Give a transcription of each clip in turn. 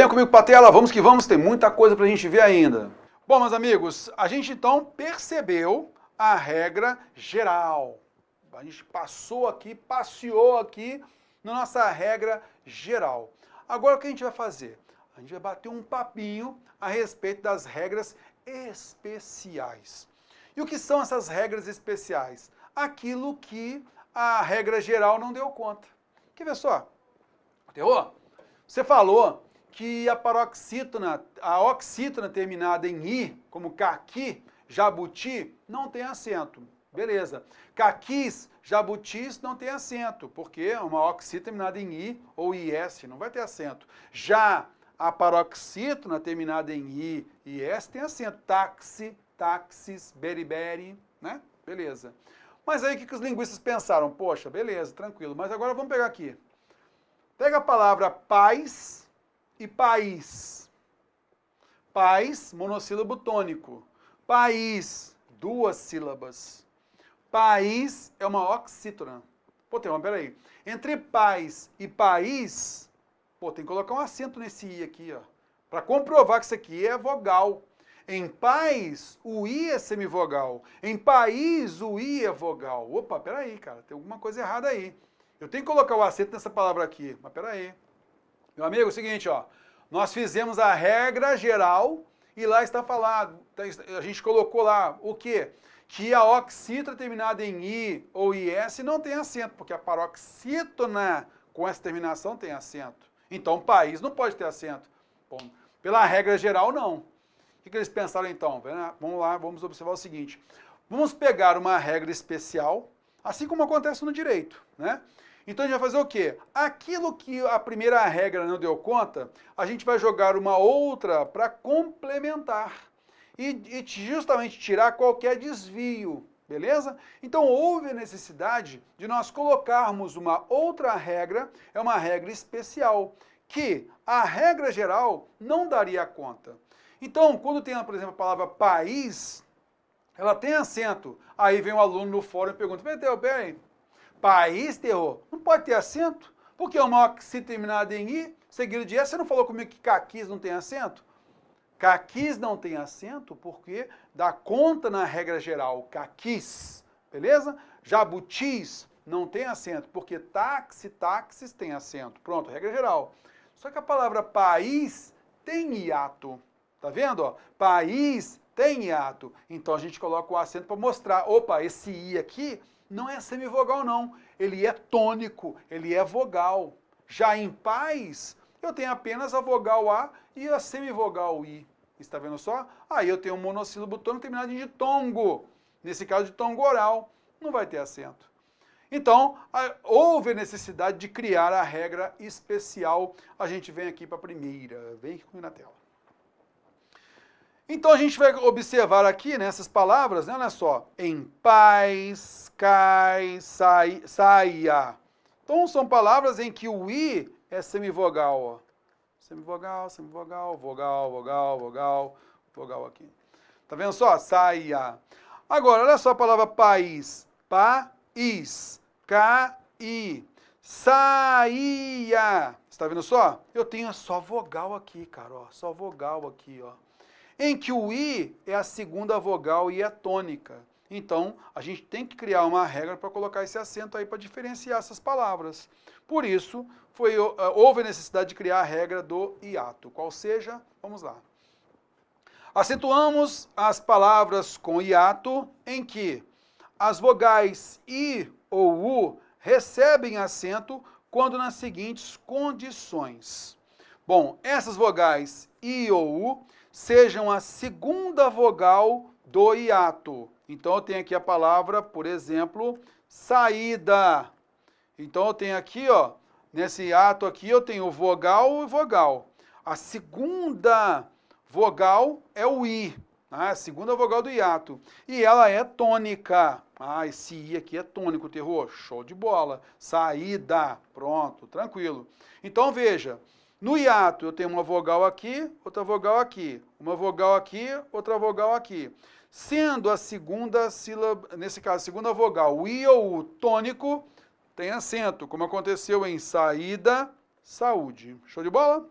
Venha comigo para a tela, vamos que vamos, tem muita coisa para a gente ver ainda. Bom, meus amigos, a gente então percebeu a regra geral. A gente passou aqui, passeou aqui na nossa regra geral. Agora o que a gente vai fazer? A gente vai bater um papinho a respeito das regras especiais. E o que são essas regras especiais? Aquilo que a regra geral não deu conta. Quer ver só? Terror? Você falou que a paroxítona, a oxítona terminada em I, como caqui, jabuti, não tem acento. Beleza. Caquis, jabutis não tem acento, porque é uma oxítona terminada em I ou IS, não vai ter acento. Já a paroxítona terminada em I e S tem acento. Táxi, táxis, beriberi, né? Beleza. Mas aí o que os linguistas pensaram? Poxa, beleza, tranquilo. Mas agora vamos pegar aqui. Pega a palavra paz e país. Paz, monossílabo tônico. País, duas sílabas. País é uma oxítona. Pô, tem uma, peraí. Entre paz e país, pô, tem que colocar um acento nesse I aqui, ó. Para comprovar que isso aqui é vogal. Em paz, o I é semivogal. Em país, o I é vogal. Opa, peraí, cara, tem alguma coisa errada aí. Eu tenho que colocar o acento nessa palavra aqui, mas peraí. Meu amigo, é o seguinte, ó. Nós fizemos a regra geral e lá está falado, a gente colocou lá o quê? Que a oxítona terminada em I ou IS não tem acento, porque a paroxítona com essa terminação tem acento. Então, país não pode ter acento. Bom, pela regra geral, não. O que eles pensaram então? Vamos lá, vamos observar o seguinte. Vamos pegar uma regra especial, assim como acontece no direito, né? Então a gente vai fazer o quê? Aquilo que a primeira regra não deu conta, a gente vai jogar uma outra para complementar e justamente tirar qualquer desvio, beleza? Então houve a necessidade de nós colocarmos uma outra regra, é uma regra especial, que a regra geral não daria conta. Então, quando tem, por exemplo, a palavra país, ela tem acento. Aí vem um aluno no fórum e pergunta, peraí, país, terror, não pode ter acento? Porque é uma oxítona terminada em I, seguido de S, você não falou comigo que caquis não tem acento? Caquis não tem acento porque dá conta na regra geral, caquis, beleza? Jabutis não tem acento, porque táxi, táxis tem acento. Pronto, regra geral. Só que a palavra país tem hiato. Tá vendo? Ó? País tem hiato. Então a gente coloca o acento para mostrar, opa, esse I aqui não é semivogal não, ele é tônico, ele é vogal. Já em paz, eu tenho apenas a vogal A e a semivogal I. Está vendo só? Aí eu tenho um monossílabo tônico terminado em ditongo. Nesse caso, ditongo oral, não vai ter acento. Então, houve a necessidade de criar a regra especial. A gente vem aqui para a primeira. Vem aqui comigo na tela. Então, a gente vai observar aqui nessas palavras, né, olha só, em paz, cai, saia. Então, são palavras em que o I é semivogal, ó. Semivogal, semivogal, vogal, vogal, vogal, vogal aqui. Tá vendo só? Saia. Agora, olha só a palavra país. País, cai, saia. Você tá vendo só? Eu tenho só vogal aqui, cara, ó. Só vogal aqui, ó. Em que o I é a segunda vogal e é tônica. Então, a gente tem que criar uma regra para colocar esse acento aí para diferenciar essas palavras. Por isso, houve a necessidade de criar a regra do hiato. Qual seja? Vamos lá. Acentuamos as palavras com hiato em que as vogais I ou U recebem acento quando nas seguintes condições. Bom, essas vogais I ou U sejam a segunda vogal do hiato. Então, eu tenho aqui a palavra, por exemplo, saída. Então, eu tenho aqui, ó, nesse hiato aqui, eu tenho vogal e vogal. A segunda vogal é o I, a segunda vogal do hiato. E ela é tônica. Ah, esse I aqui é tônico, terror. Show de bola. Saída. Pronto, tranquilo. Então, veja. No hiato, eu tenho uma vogal aqui, outra vogal aqui. Uma vogal aqui, outra vogal aqui. Sendo a segunda sílaba, nesse caso, a segunda vogal, o I ou U tônico, tem acento, como aconteceu em saída, saúde. Show de bola?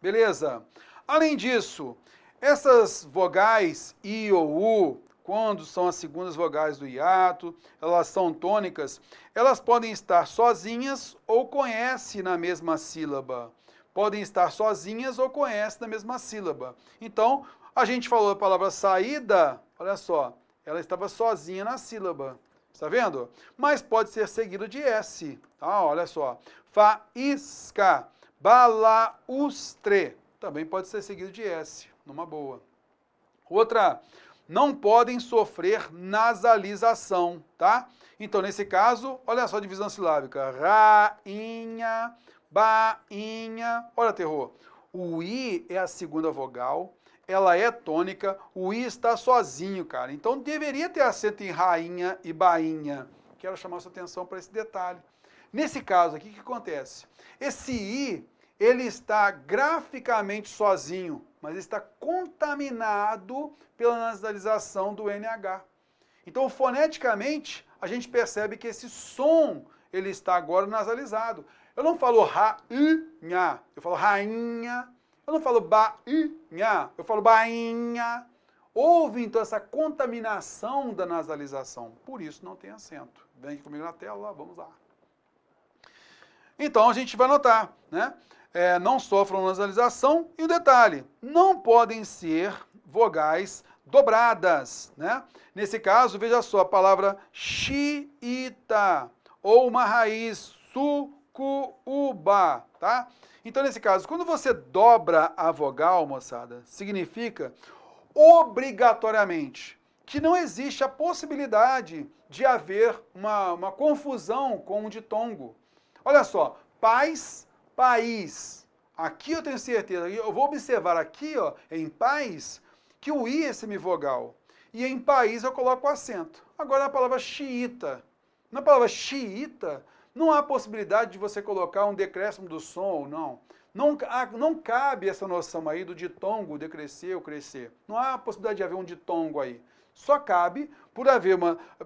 Beleza? Além disso, essas vogais I ou U, quando são as segundas vogais do hiato, elas são tônicas, elas podem estar sozinhas ou com S na mesma sílaba. Podem estar sozinhas ou com S na mesma sílaba. Então, a gente falou a palavra saída, olha só, ela estava sozinha na sílaba. Está vendo? Mas pode ser seguido de S. Tá? Olha só. Faísca, balaustre. Também pode ser seguido de S, numa boa. Outra, não podem sofrer nasalização, tá? Então, nesse caso, olha só a divisão silábica. Rainha, bainha. Olha, terror. O I é a segunda vogal, ela é tônica, o I está sozinho, cara. Então, deveria ter acento em rainha e bainha. Quero chamar sua atenção para esse detalhe. Nesse caso aqui, o que acontece? Esse I, ele está graficamente sozinho, mas está contaminado pela nasalização do NH. Então, foneticamente, a gente percebe que esse som, ele está agora nasalizado. Eu não falo rainha, eu falo rainha. Eu não falo bainha, eu falo bainha. Houve, então, essa contaminação da nasalização. Por isso, não tem acento. Vem aqui comigo na tela, vamos lá. Então, a gente vai notar, né? Não sofram nasalização. E o detalhe, não podem ser vogais dobradas, né? Nesse caso, veja só, a palavra xiita, ou uma raiz sucuba, tá? Então, nesse caso, quando você dobra a vogal, moçada, significa obrigatoriamente que não existe a possibilidade de haver uma confusão com o ditongo. Olha só, paz, país. Aqui eu tenho certeza, eu vou observar aqui, ó, em paz, que o I é semivogal. E em país eu coloco o acento. Agora, na palavra xiita. Na palavra xiita, não há possibilidade de você colocar um decréscimo do som ou não. Não cabe essa noção aí do ditongo, decrescer ou crescer. Não há possibilidade de haver um ditongo aí. Só cabe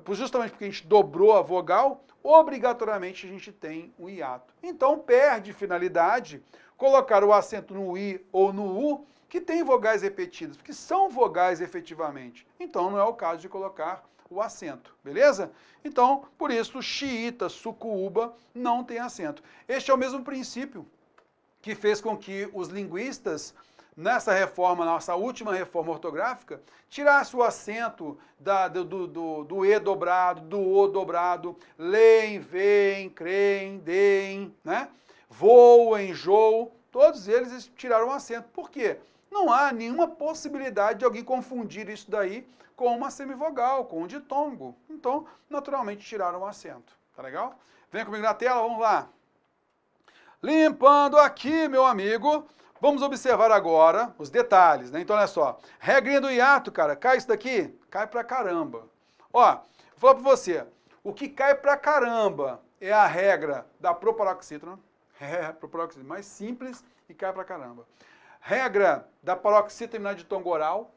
justamente porque a gente dobrou a vogal, obrigatoriamente a gente tem um hiato. Então perde finalidade colocar o acento no I ou no U, que tem vogais repetidas, porque são vogais efetivamente. Então não é o caso de colocar o acento, beleza? Então, por isso, xiita, sucuba não tem acento. Este é o mesmo princípio que fez com que os linguistas, nessa reforma, nossa última reforma ortográfica, tirassem o acento do E dobrado, do O dobrado, leem, veem, creem, deem, né? Voam, joam, todos eles tiraram o acento. Por quê? Não há nenhuma possibilidade de alguém confundir isso daí com uma semivogal, com um ditongo. Então, naturalmente, tiraram o acento. Tá legal? Vem comigo na tela, vamos lá. Limpando aqui, meu amigo, vamos observar agora os detalhes, né? Então, olha só. Regrinha do hiato, cara, cai isso daqui? Cai pra caramba. Ó, vou falar pra você. O que cai pra caramba é a regra da proparoxítona. Proparoxítona mais simples e cai pra caramba. Regra da paroxítona terminada de ditongo oral.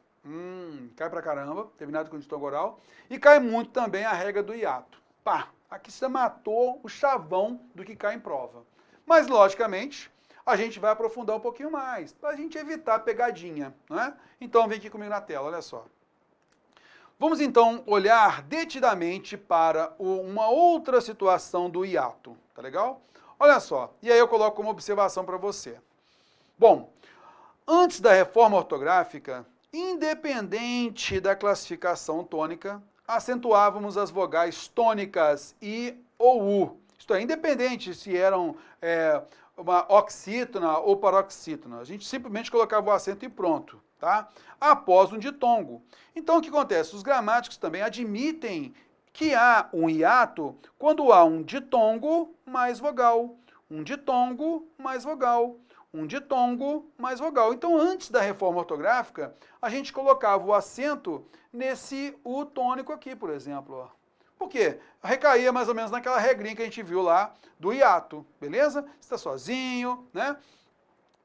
Cai pra caramba, terminado com ditongo oral. E cai muito também a regra do hiato. Pá, aqui você matou o chavão do que cai em prova. Mas, logicamente, a gente vai aprofundar um pouquinho mais, para a gente evitar a pegadinha, né? Então, vem aqui comigo na tela, olha só. Vamos, então, olhar detidamente para uma outra situação do hiato, tá legal? Olha só, e aí eu coloco como observação para você. Bom, antes da reforma ortográfica, independente da classificação tônica, acentuávamos as vogais tônicas I ou U. Isto é, independente se eram uma oxítona ou paroxítona. A gente simplesmente colocava o acento e pronto, tá? Após um ditongo. Então, o que acontece? Os gramáticos também admitem que há um hiato quando há um ditongo mais vogal, um ditongo mais vogal, um ditongo mais vogal. Então, antes da reforma ortográfica, a gente colocava o acento nesse U tônico aqui, por exemplo, ó. Por quê? Recaía mais ou menos naquela regrinha que a gente viu lá do hiato, beleza? Está sozinho, né?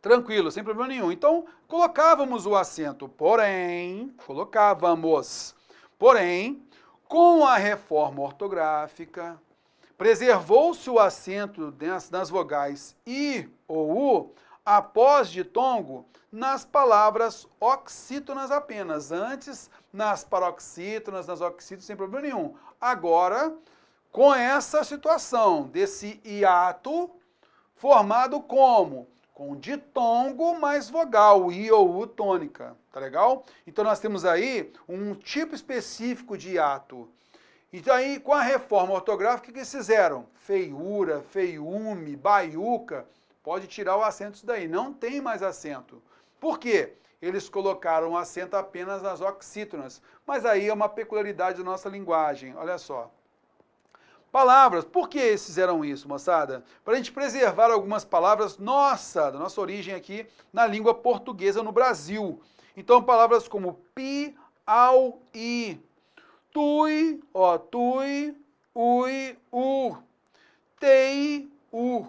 Tranquilo, sem problema nenhum. Então, colocávamos o acento, porém, com a reforma ortográfica, preservou-se o acento nas vogais I ou U após ditongo, nas palavras oxítonas apenas. Antes, nas paroxítonas, nas oxítonas, sem problema nenhum. Agora, com essa situação desse hiato formado como? Com ditongo mais vogal, I ou U tônica, tá legal? Então nós temos aí um tipo específico de hiato. Então aí, com a reforma ortográfica, o que eles fizeram? Feiura, feiume, baiuca, pode tirar o acento disso daí, não tem mais acento. Por quê? Eles colocaram o acento apenas nas oxítonas, mas aí é uma peculiaridade da nossa linguagem, olha só. Palavras, por que eles fizeram isso, moçada? Para a gente preservar algumas palavras da nossa origem aqui na língua portuguesa no Brasil. Então, palavras como pi, au, i, tui, ui, u, tei, u.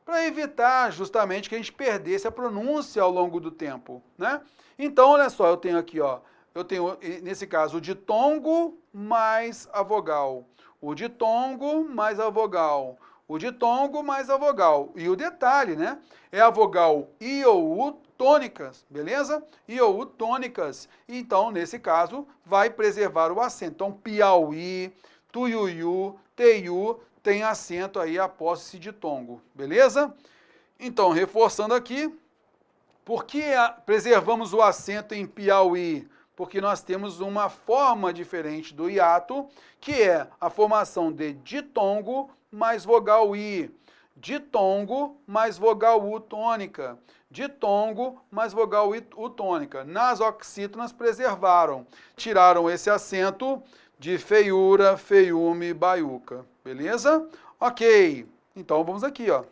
Para evitar justamente que a gente perdesse a pronúncia ao longo do tempo, né? Então, olha só, eu tenho aqui, eu tenho, nesse caso, o ditongo mais a vogal. O ditongo mais a vogal, o ditongo mais a vogal. E o detalhe, né? É a vogal I ou U tônicas, beleza? I ou U tônicas. Então, nesse caso, vai preservar o acento. Então, Piauí, Tuiuiu, Teiu, tem acento aí após esse ditongo, beleza? Então, reforçando aqui, por que preservamos o acento em Piauí? Porque nós temos uma forma diferente do hiato, que é a formação de ditongo mais vogal I, ditongo mais vogal U tônica, ditongo mais vogal U tônica. Nas oxítonas preservaram, tiraram esse acento de feiura, feiume, baiuca, beleza? Ok, então vamos aqui, ó.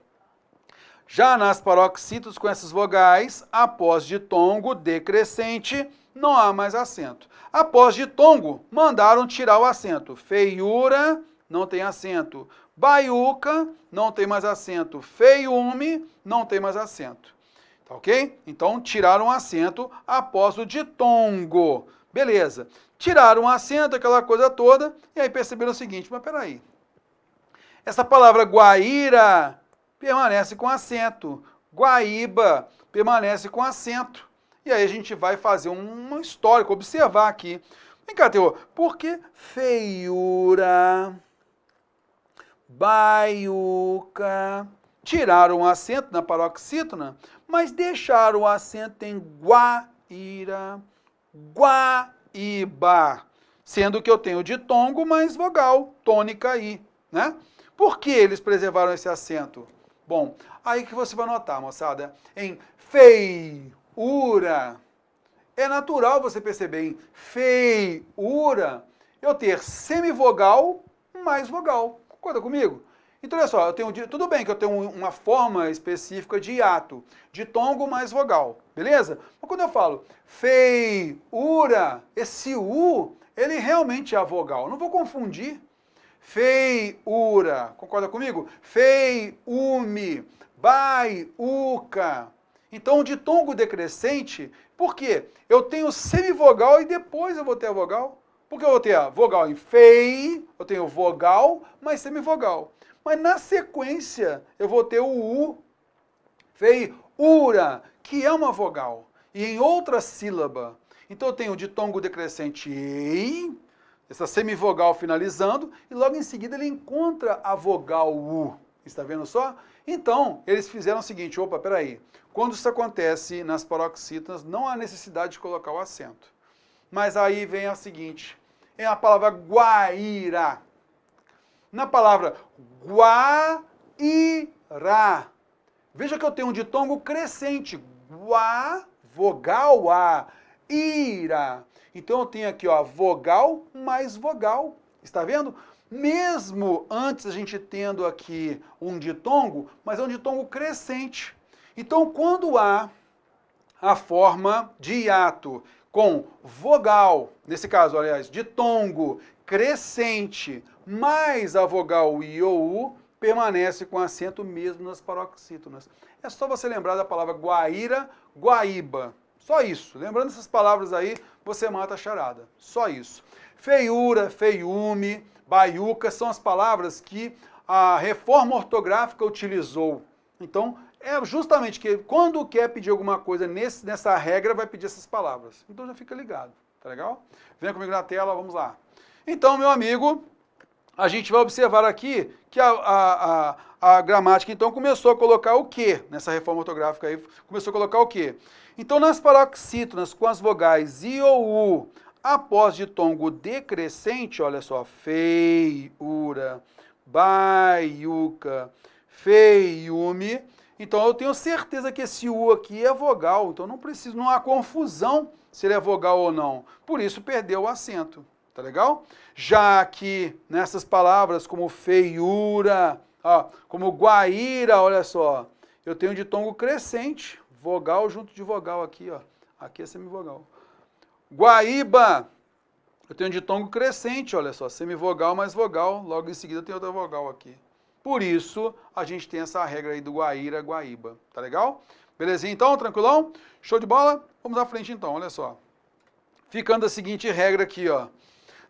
Já nas paroxítonas com essas vogais, após ditongo decrescente, não há mais acento. Após ditongo, mandaram tirar o acento. Feiura, não tem acento. Baiuca, não tem mais acento. Feiume, não tem mais acento. Tá ok? Então, tiraram o acento após o ditongo. Beleza. Tiraram o acento, aquela coisa toda, e aí perceberam o seguinte, mas peraí. Essa palavra Guaíra permanece com acento. Guaíba permanece com acento. E aí a gente vai fazer um histórico, observar aqui. Vem cá, Teô, por que feiura, baiuca, tiraram o acento na paroxítona, mas deixaram o acento em guaíra, guaíba, sendo que eu tenho ditongo mais vogal, tônica I, né? Por que eles preservaram esse acento? Bom, aí que você vai notar, moçada, em feiura, é natural você perceber em feiura eu ter semivogal mais vogal. Concorda comigo? Então, olha só, tudo bem que eu tenho uma forma específica de hiato, ditongo mais vogal, beleza? Mas quando eu falo feiura, esse U, ele realmente é a vogal. Não vou confundir. Feiura, concorda comigo? Feiume, baiuca. Então, o ditongo decrescente, por quê? Eu tenho semivogal e depois eu vou ter a vogal. Porque eu vou ter a vogal em fei, eu tenho vogal mais semivogal. Mas na sequência, eu vou ter o U, feiura, que é uma vogal. E em outra sílaba. Então, eu tenho o ditongo decrescente ei, essa semivogal finalizando, e logo em seguida ele encontra a vogal U. Está vendo só? Então, eles fizeram o seguinte, opa, peraí. Quando isso acontece nas paroxítonas, não há necessidade de colocar o acento. Mas aí vem a seguinte, é a palavra guaíra. Na palavra guairá, veja que eu tenho um ditongo crescente, guá, vogal A, ira. Então eu tenho aqui, ó, vogal mais vogal, está vendo? Mesmo antes a gente tendo aqui um ditongo, mas é um ditongo crescente. Então quando há a forma de hiato com vogal, nesse caso, aliás, ditongo crescente, mais a vogal I ou U, permanece com acento mesmo nas paroxítonas. É só você lembrar da palavra guaíra, guaíba. Só isso. Lembrando essas palavras aí, você mata a charada. Só isso. Feiura, feiume, baiuca são as palavras que a reforma ortográfica utilizou. Então, é justamente que quando quer pedir alguma coisa nessa regra, vai pedir essas palavras. Então já fica ligado, tá legal? Vem comigo na tela, vamos lá. Então, meu amigo, a gente vai observar aqui que a gramática, então, começou a colocar o quê? Nessa reforma ortográfica aí, começou a colocar o quê? Então, nas paroxítonas com as vogais I ou U, após ditongo decrescente, olha só, feiura, baiuca, feiume. Então, eu tenho certeza que esse U aqui é vogal, então não há confusão se ele é vogal ou não. Por isso, perdeu o acento, tá legal? Já que nessas palavras como feiura, ó, como guaíra, olha só, eu tenho ditongo crescente, vogal junto de vogal aqui, ó. Aqui é semivogal. Guaíba, eu tenho ditongo crescente, olha só, semivogal mais vogal, logo em seguida tem outra vogal aqui. Por isso, a gente tem essa regra aí do guaíra, guaíba, tá legal? Belezinha então, tranquilão? Show de bola? Vamos à frente então, olha só. Ficando a seguinte regra aqui, ó.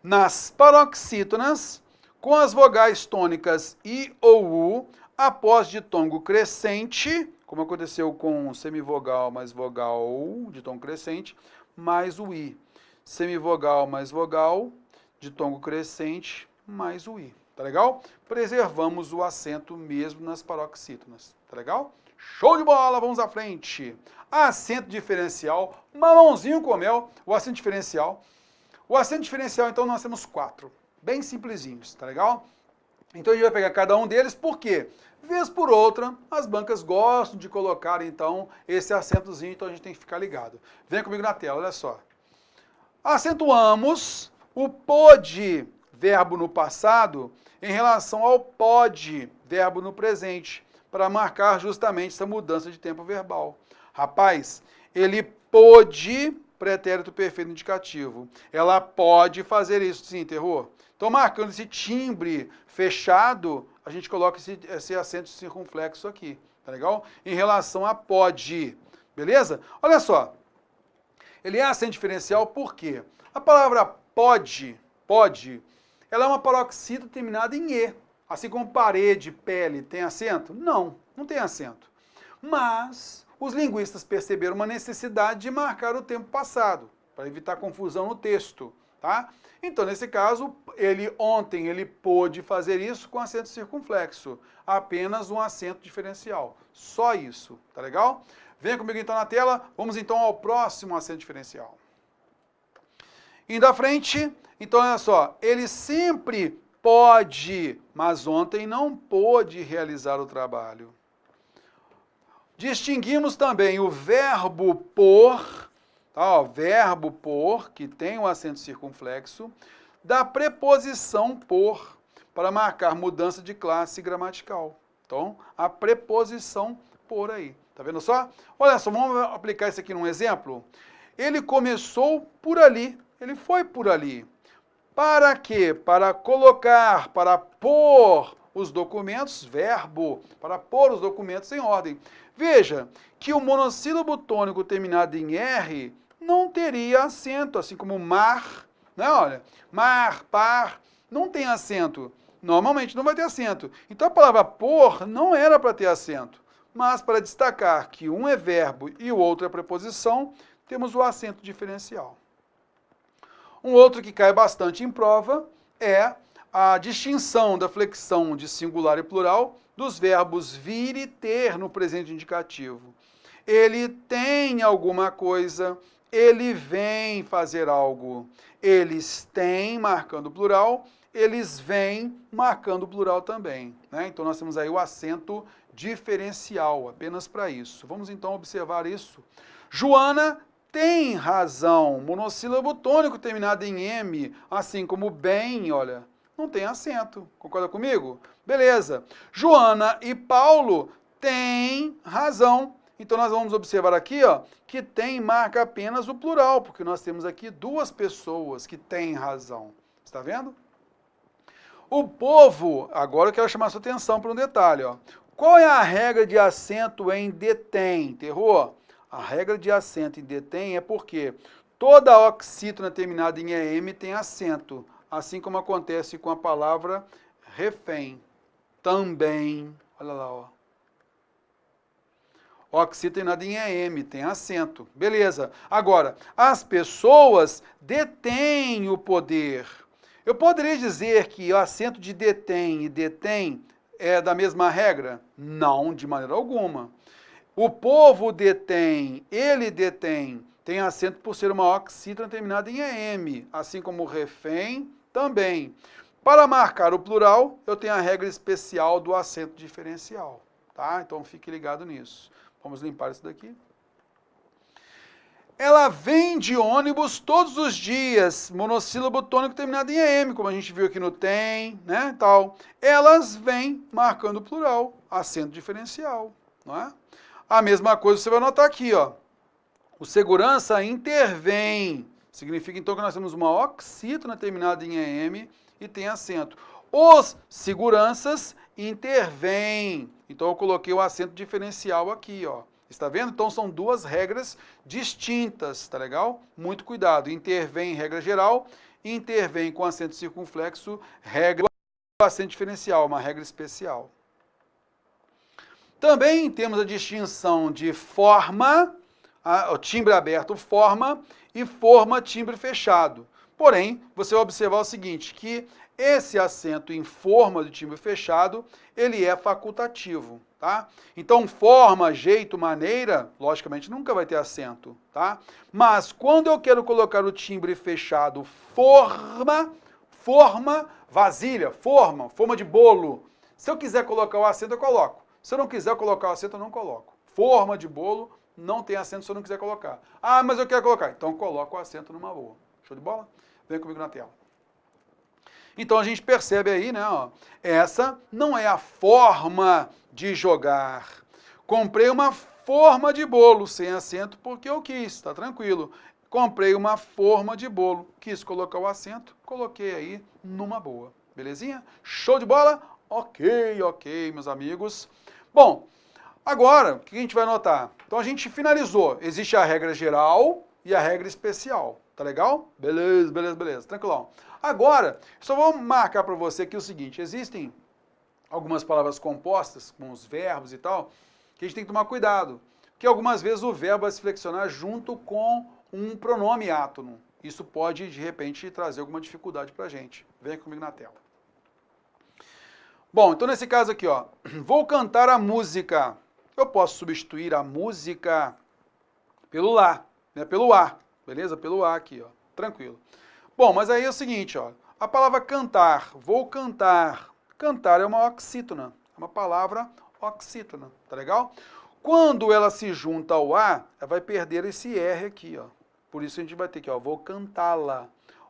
Nas paroxítonas, com as vogais tônicas I ou U, após ditongo crescente, como aconteceu com semivogal mais vogal de tom crescente, mais o I. Semivogal mais vogal, ditongo crescente, mais o I. Tá legal? Preservamos o acento mesmo nas paroxítonas. Tá legal? Show de bola, vamos à frente. Acento diferencial, mamãozinho com mel, o acento diferencial. O acento diferencial, então, nós temos 4, bem simplesinhos, tá legal? Então, a gente vai pegar cada um deles, por quê? Vez por outra, as bancas gostam de colocar, então, esse acentozinho, então a gente tem que ficar ligado. Vem comigo na tela, olha só. Acentuamos o pode, verbo no passado, em relação ao pode, verbo no presente, para marcar justamente essa mudança de tempo verbal. Rapaz, ele pôde, pretérito perfeito indicativo. Ela pode fazer isso, sim, terror. Então, marcando esse timbre fechado, a gente coloca esse acento circunflexo aqui, tá legal? Em relação a pode, beleza? Olha só, ele é acento diferencial por quê? A palavra pode, ela é uma paroxítona terminada em E. Assim como parede, pele, tem acento? Não, não tem acento. Mas os linguistas perceberam uma necessidade de marcar o tempo passado, para evitar confusão no texto, tá? Então, nesse caso, ontem ele pôde fazer isso com acento circunflexo, apenas um acento diferencial, só isso, tá legal? Venha comigo então na tela, vamos então ao próximo acento diferencial. Indo à frente, então olha só, ele sempre pode, mas ontem não pôde realizar o trabalho. Distinguimos também o verbo por, tá, ó, verbo por, que tem um acento circunflexo, da preposição por, para marcar mudança de classe gramatical. Então, a preposição por aí. Tá vendo só? Olha só, vamos aplicar isso aqui num exemplo. Ele começou por ali, ele foi por ali. Para quê? Para colocar, para pôr os documentos, verbo, para pôr os documentos em ordem. Veja que o monossílabo tônico terminado em R não teria acento, assim como mar, né? Olha, mar, par, não tem acento. Normalmente não vai ter acento. Então a palavra pôr não era para ter acento. Mas para destacar que um é verbo e o outro é preposição, temos o acento diferencial. Um outro que cai bastante em prova é a distinção da flexão de singular e plural dos verbos vir e ter no presente indicativo. Ele tem alguma coisa, ele vem fazer algo. Eles têm, marcando plural, eles vêm, marcando plural também, né? Então, nós temos aí o acento diferencial, apenas para isso. Vamos, então, observar isso. Joana tem razão, monossílabo tônico terminado em M, assim como bem, olha, não tem acento. Concorda comigo? Beleza. Joana e Paulo têm razão. Então, nós vamos observar aqui, ó, que tem marca apenas o plural, porque nós temos aqui duas pessoas que têm razão. Está vendo? O povo, agora eu quero chamar a sua atenção para um detalhe, ó. Qual é a regra de acento em detém? Terror? A regra de acento em detém é porque toda oxítona terminada em EM tem acento, assim como acontece com a palavra refém. Também, olha lá, ó. Oxi terminado em EM, tem acento. Beleza. Agora, as pessoas detêm o poder. Eu poderia dizer que o acento de detém e detém é da mesma regra? Não, de maneira alguma. O povo detém, ele detém, tem acento por ser uma oxítona terminada em EM, assim como o refém também. Para marcar o plural, eu tenho a regra especial do acento diferencial, tá? Então fique ligado nisso. Vamos limpar isso daqui. Ela vem de ônibus todos os dias, monossílabo tônico terminado em EM, como a gente viu aqui no tem, né, tal. Elas vêm marcando o plural, acento diferencial, não é? A mesma coisa você vai notar aqui, ó. O segurança intervém. Significa então que nós temos uma oxítona terminada em EM e tem acento. Os seguranças intervêm. Então eu coloquei o acento diferencial aqui, ó. Está vendo? Então são duas regras distintas, tá legal? Muito cuidado. Intervém regra geral, intervém com acento circunflexo, regra acento diferencial, uma regra especial. Também temos a distinção de forma, o timbre aberto, forma, e forma, timbre fechado. Porém, você vai observar o seguinte, que esse acento em forma de timbre fechado, ele é facultativo, tá? Então, forma, jeito, maneira, logicamente nunca vai ter acento, tá? Mas quando eu quero colocar o timbre fechado, forma, vasilha, forma de bolo. Se eu quiser colocar o acento, eu coloco. Se eu não quiser colocar o acento, eu não coloco. Forma de bolo, não tem acento se eu não quiser colocar. Ah, mas eu quero colocar. Então coloco o acento numa boa. Show de bola? Vem comigo na tela. Então a gente percebe aí, né? Ó, essa não é a forma de jogar. Comprei uma forma de bolo sem acento porque eu quis, tá tranquilo. Comprei uma forma de bolo, quis colocar o acento, coloquei aí numa boa. Belezinha? Show de bola? Ok, meus amigos. Bom, agora, o que a gente vai notar? Então a gente finalizou. Existe a regra geral e a regra especial. Tá legal? Beleza. Tranquilão. Agora, só vou marcar para você aqui o seguinte. Existem algumas palavras compostas, com os verbos e tal, que a gente tem que tomar cuidado. Porque algumas vezes o verbo vai se flexionar junto com um pronome átono. Isso pode, de repente, trazer alguma dificuldade para a gente. Venha comigo na tela. Bom, então nesse caso aqui, ó, vou cantar a música. Eu posso substituir a música pelo lá, né? Pelo a, beleza? Pelo a aqui, ó, tranquilo. Bom, mas aí é o seguinte, ó, a palavra cantar, vou cantar. Cantar é uma oxítona, é uma palavra oxítona, tá legal? Quando ela se junta ao a, ela vai perder esse R aqui, ó. Por isso a gente vai ter aqui, ó, vou cantá-la.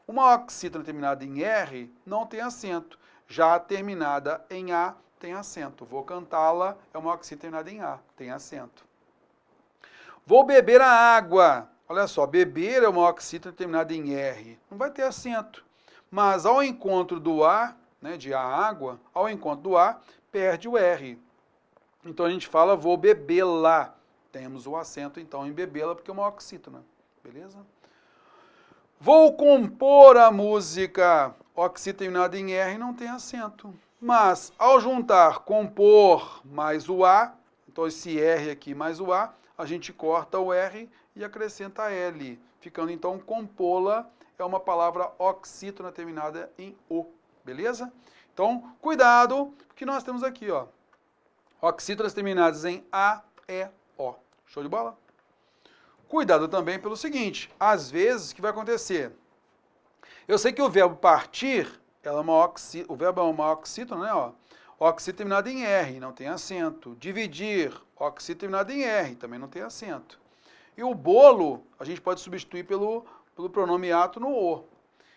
Uma oxítona terminada em R não tem acento. Já terminada em A, tem acento. Vou cantá-la, é uma oxítona terminada em A, tem acento. Vou beber a água. Olha só, beber é uma oxítona terminada em R. Não vai ter acento. Mas ao encontro do A, né, de a água, ao encontro do A, perde o R. Então a gente fala, vou bebê-la. Temos o acento, então, em bebê-la, porque é uma oxítona. Beleza? Vou compor a música. Oxítona terminada em R não tem acento. Mas, ao juntar compor mais o A, então esse R aqui mais o A, a gente corta o R e acrescenta L. Ficando, então, compô-la é uma palavra oxítona terminada em O. Beleza? Então, cuidado, porque nós temos aqui, ó, oxítonas terminadas em A, E, O. Show de bola? Cuidado também pelo seguinte, às vezes, o que vai acontecer? Eu sei que o verbo partir, o verbo é uma oxítona, né? Ó, oxítona terminada em R, não tem acento. Dividir, oxítona terminada em R, também não tem acento. E o bolo, a gente pode substituir pelo pronome átono O.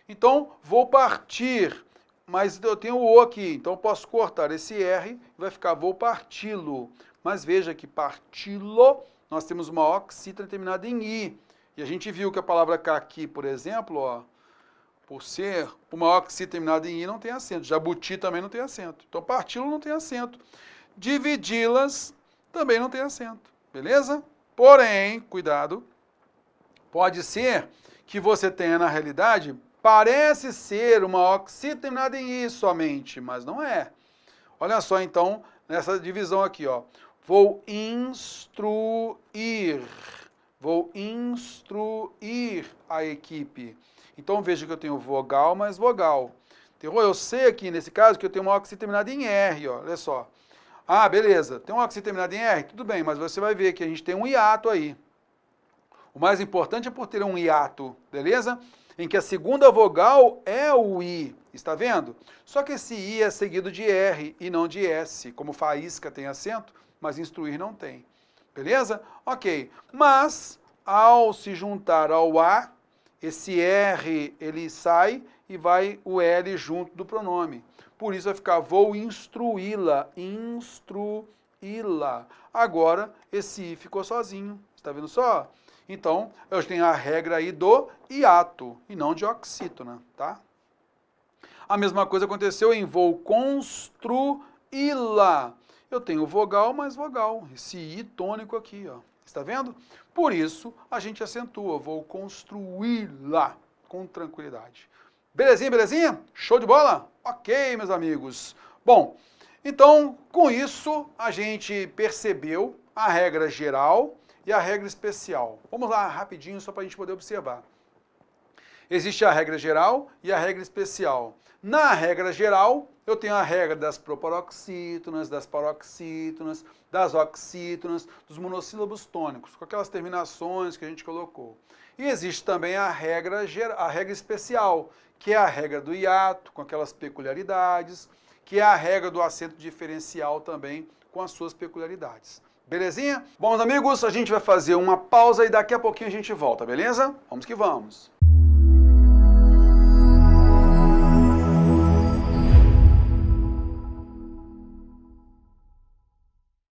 Então, vou partir, mas eu tenho o O aqui, então eu posso cortar esse R e vai ficar vou parti-lo. Mas veja que parti-lo, nós temos uma oxítona terminada em I. E a gente viu que a palavra caqui, por exemplo, ó, por ser uma oxítona terminada em I, não tem acento. Jabuti também não tem acento. Então, parti-lo não tem acento. Dividi-las também não tem acento. Beleza? Porém, cuidado, pode ser que você tenha, na realidade, parece ser uma oxítona terminada em I somente, mas não é. Olha só, então, nessa divisão aqui, ó. Vou instruir. Vou instruir a equipe. Então, veja que eu tenho vogal mais vogal. Eu sei aqui, nesse caso, que eu tenho uma oxi terminada em R, ó, olha só. Ah, beleza, tem uma oxi terminada em R? Tudo bem, mas você vai ver que a gente tem um hiato aí. O mais importante é por ter um hiato, beleza? Em que a segunda vogal é o I, está vendo? Só que esse I é seguido de R e não de S, como faísca tem acento, mas instruir não tem. Beleza? Ok. Mas, ao se juntar ao A, esse R, ele sai e vai o L junto do pronome. Por isso vai ficar, vou instruí-la, instruí-la. Agora, esse I ficou sozinho, está vendo só? Então, eu tenho a regra aí do hiato, e não de oxítona, tá? A mesma coisa aconteceu em vou construí-la. Eu tenho vogal mais vogal, esse I tônico aqui, ó. Está vendo? Por isso, a gente acentua, vou construí-la com tranquilidade. Belezinha, belezinha? Show de bola? Ok, meus amigos. Bom, então, com isso, a gente percebeu a regra geral e a regra especial. Vamos lá, rapidinho, só para a gente poder observar. Existe a regra geral e a regra especial. Na regra geral, eu tenho a regra das proparoxítonas, das paroxítonas, das oxítonas, dos monossílabos tônicos, com aquelas terminações que a gente colocou. E existe também a regra especial, que é a regra do hiato, com aquelas peculiaridades, que é a regra do acento diferencial também, com as suas peculiaridades. Belezinha? Bom, amigos, a gente vai fazer uma pausa e daqui a pouquinho a gente volta, beleza? Vamos que vamos!